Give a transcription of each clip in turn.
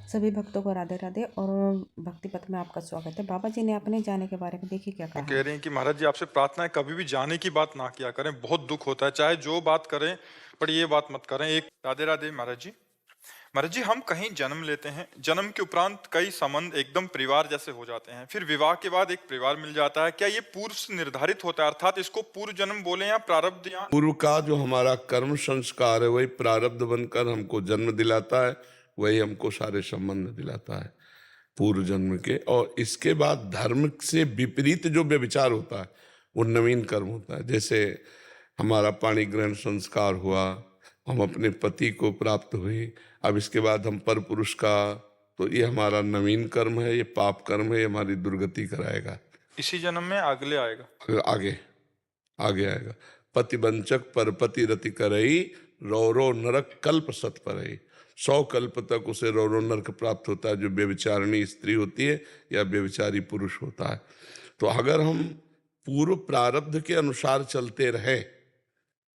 सभी भक्तों को राधे राधे और भक्ति पथ में आपका स्वागत है। बाबा जी ने अपने जाने के बारे में देखिए क्या वो कहा कह है। रहे हैं कि महाराज जी आपसे प्रार्थना है कभी भी जाने की बात ना किया करें, बहुत दुख होता है, चाहे जो बात करें पर ये बात मत करें। एक राधे राधे महाराज जी। महाराज जी, हम कहीं जन्म लेते हैं, जन्म के उपरांत कई संबंध एकदम परिवार जैसे हो जाते हैं, फिर विवाह के बाद एक परिवार मिल जाता है। क्या ये पूर्व से निर्धारित होता है, अर्थात इसको पूर्व जन्म बोले या प्रारब्ध, या पूर्व का जो हमारा कर्म संस्कार है वही प्रारब्ध बनकर हमको जन्म दिलाता है, वही हमको सारे संबंध दिलाता है पूर्व जन्म के। और इसके बाद धर्म से विपरीत जो व्यभिचार होता है वो नवीन कर्म होता है। जैसे हमारा पाणी ग्रहण संस्कार हुआ, हम अपने पति को प्राप्त हुए, अब इसके बाद हम पर पुरुष का, तो ये हमारा नवीन कर्म है, ये पाप कर्म है, ये हमारी दुर्गति कराएगा। इसी जन्म में अगले आएगा? आगे आगे आएगा। पतिवंचक परपति रति करई, रौरो नरक कल्प सत परई। 100 कल्प तक उसे रौरो नरक प्राप्त होता है जो व्यभिचारिणी स्त्री होती है या व्यभिचारी पुरुष होता है। तो अगर हम पूर्व प्रारब्ध के अनुसार चलते रहे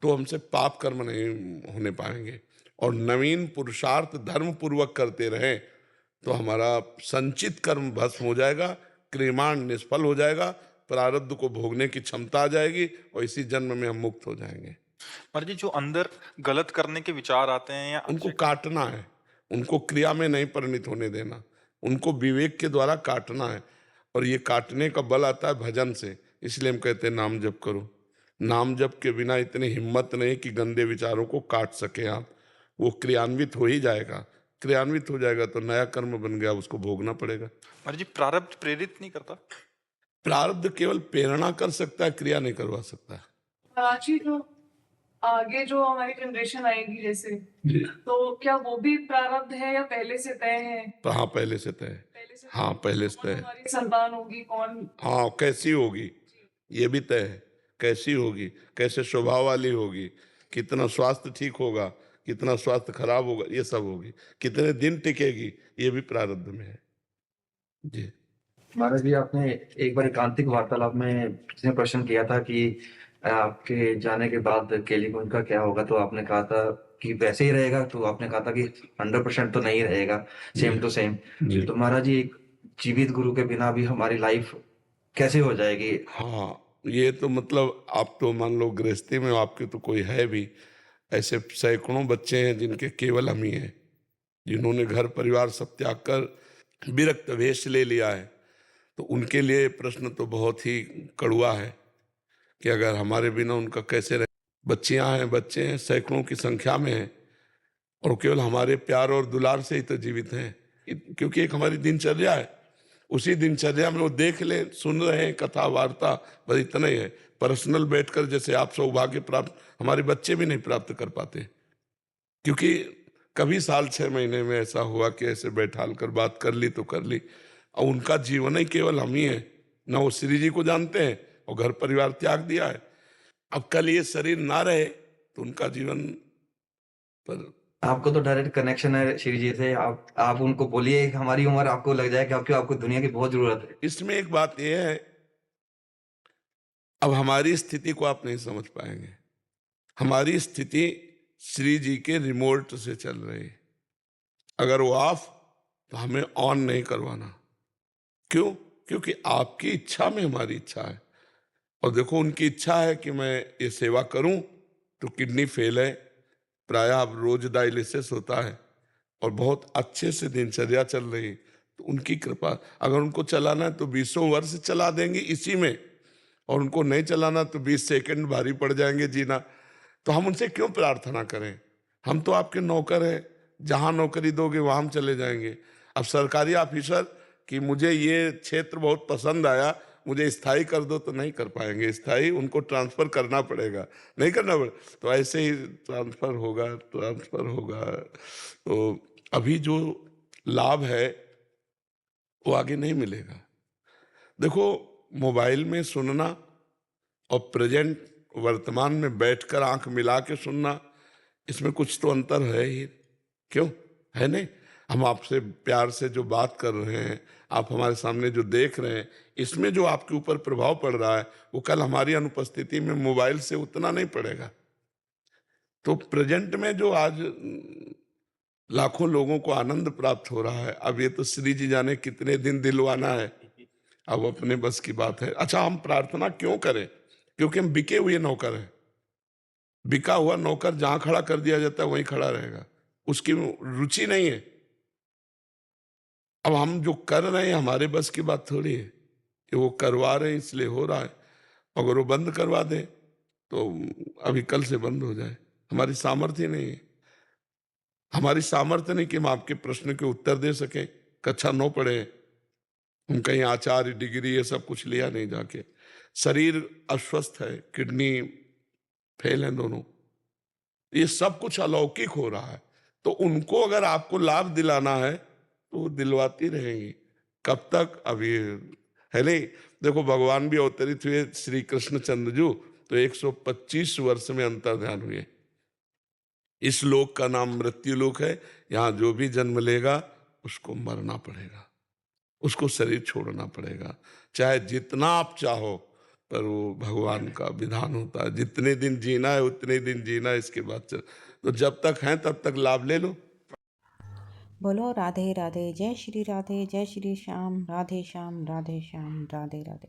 तो हमसे पाप कर्म नहीं होने पाएंगे, और नवीन पुरुषार्थ धर्म पूर्वक करते रहे तो हमारा संचित कर्म भस्म हो जाएगा, क्रियमाण निष्फल हो जाएगा, प्रारब्ध को भोगने की क्षमता आ जाएगी और इसी जन्म में हम मुक्त हो जाएंगे। महाराज जी, जो अंदर गलत करने के विचार आते हैं या उनको अच्छे, काटना है, उनको क्रिया में नहीं परिणित होने देना, उनको विवेक के द्वारा काटना है। और ये काटने का बल आता है भजन से, इसलिए हम कहते हैं नाम जप करो। नाम जप के बिना इतनी हिम्मत नहीं कि गंदे विचारों को काट सके आप। वो क्रियान्वित हो ही जाएगा, क्रियान्वित हो जाएगा तो नया कर्म बन गया, उसको भोगना पड़ेगा। महाराज जी प्रारब्ध प्रेरित नहीं करता? प्रारब्ध केवल प्रेरणा कर सकता है, क्रिया नहीं करवा सकता है। कराची जो आगे जो हमारी जनरेशन आएगी जैसे, जी। तो क्या वो भी प्रारब्ध है या पहले से तय है? तो हाँ, पहले से तय है। पहले से हाँ, पहले से कौन तय है। हमारी संतान होगी, कौन? हाँ, कैसी होगी ये भी तय है। कैसी होगी, कैसे स्वभाव वाली होगी, कितना स्वास्थ्य ठीक होगा, कितना स्वास्थ्य खराब होगा, ये सब होगी। कितने दिन टिकेगी, ये भी प्रारब्ध में है। जी। महाराज जी, आपने एक बार एकांतिक वार्तालाप में किसी ने प्रश्न किया था कि आपके जाने के बाद केलीकुंज का क्या होगा, तो आपने कहा था कि वैसे ही रहेगा। तो आपने कहा था कि 100% तो नहीं रहेगा, सेम टू सेम। तो महाराज जी, एक जीवित गुरु के बिना भी हमारी लाइफ कैसे हो जाएगी? हाँ, ये तो मतलब आप तो मान लो गृहस्थी में आपके तो कोई है भी, ऐसे सैकड़ों बच्चे हैं जिनके केवल हम ही हैं, जिन्होंने घर परिवार सब त्याग कर विरक्त वेश ले लिया है। तो उनके लिए प्रश्न तो बहुत ही कड़वा है कि अगर हमारे बिना उनका कैसे रहे। बच्चियां हैं, बच्चे हैं, सैकड़ों की संख्या में हैं, और केवल हमारे प्यार और दुलार से ही तो जीवित हैं, क्योंकि एक हमारी दिनचर्या है। उसी दिनचर्या में वो देख ले, सुन रहे हैं कथा वार्ता, बस इतना ही है। पर्सनल बैठकर जैसे आप सौभाग्य प्राप्त हमारे बच्चे भी नहीं प्राप्त कर पाते, क्योंकि कभी साल 6 महीने में ऐसा हुआ कि ऐसे बैठाल कर बात कर ली तो कर ली। और उनका जीवन ही केवल हम ही है, ना वो श्री जी को जानते हैं और घर परिवार त्याग दिया है। अब कल ये शरीर ना रहे तो उनका जीवन पर। आपको तो डायरेक्ट कनेक्शन है श्री जी से। आप उनको बोलिए, हमारी उम्र आपको लग जाए कि आपको दुनिया की बहुत जरूरत है। इसमें एक बात यह है, अब हमारी स्थिति को आप नहीं समझ पाएंगे। हमारी स्थिति श्री जी के रिमोट से चल रही है। अगर वो ऑफ तो हमें ऑन नहीं करवाना। क्यों? क्योंकि आपकी इच्छा में हमारी इच्छा है। और देखो, उनकी इच्छा है कि मैं ये सेवा करूं, तो किडनी फेल है, प्रायः अब रोज डायलिसिस होता है और बहुत अच्छे से दिनचर्या चल रही है। तो उनकी कृपा, अगर उनको चलाना है तो 20 वर्ष चला देंगे इसी में, और उनको नहीं चलाना तो 20 सेकंड भारी पड़ जाएंगे जीना। तो हम उनसे क्यों प्रार्थना करें? हम तो आपके नौकर हैं, जहां नौकरी दोगे वहां हम चले जाएंगे। अब सरकारी ऑफिसर कि मुझे ये क्षेत्र बहुत पसंद आया, मुझे स्थायी कर दो, तो नहीं कर पाएंगे स्थायी, उनको ट्रांसफर करना पड़ेगा। नहीं करना पड़े तो ऐसे ही ट्रांसफर होगा, ट्रांसफर होगा। तो अभी जो लाभ है वो आगे नहीं मिलेगा। देखो, मोबाइल में सुनना और प्रेजेंट वर्तमान में बैठकर आंख मिला के सुनना, इसमें कुछ तो अंतर है ही। क्यों है? नहीं, हम आपसे प्यार से जो बात कर रहे हैं, आप हमारे सामने जो देख रहे हैं, इसमें जो आपके ऊपर प्रभाव पड़ रहा है वो कल हमारी अनुपस्थिति में मोबाइल से उतना नहीं पड़ेगा। तो प्रेजेंट में जो आज लाखों लोगों को आनंद प्राप्त हो रहा है। अब ये तो श्री जी जाने कितने दिन दिलवाना है, अब अपने बस की बात है। अच्छा, हम प्रार्थना क्यों करें? क्योंकि हम बिके हुए नौकर हैं। बिका हुआ नौकर जहां खड़ा कर दिया जाता है वहीं खड़ा रहेगा, उसकी रुचि नहीं है। अब हम जो कर रहे हैं हमारे बस की बात थोड़ी है कि वो करवा रहे हैं इसलिए हो रहा है। अगर वो बंद करवा दे तो अभी कल से बंद हो जाए, हमारी सामर्थ्य नहीं है। हमारी सामर्थ्य नहीं कि हम आपके प्रश्न के उत्तर दे सकें। कक्षा 9 पढ़े, हम कहीं आचार्य डिग्री ये सब कुछ लिया नहीं जाके। शरीर अस्वस्थ है, किडनी फेल है दोनों, ये सब कुछ अलौकिक हो रहा है। तो उनको अगर आपको लाभ दिलाना है तो वो दिलवाती रहेंगी। कब तक? अब ये है नहीं। देखो, भगवान भी अवतरित हुए श्री कृष्ण चंद्रजू तो 125 वर्ष में अंतर्ध्यान हुए। इस लोक का नाम मृत्यु लोक है। यहाँ जो भी जन्म लेगा उसको मरना पड़ेगा, उसको शरीर छोड़ना पड़ेगा, चाहे जितना आप चाहो। पर वो भगवान का विधान होता है, जितने दिन जीना है उतने दिन जीना, इसके बाद चल। तो जब तक हैं तब तक लाभ ले लो। बोलो राधे राधे, जय श्री राधे, जय श्री श्याम, राधे श्याम, राधे श्याम, राधे राधे।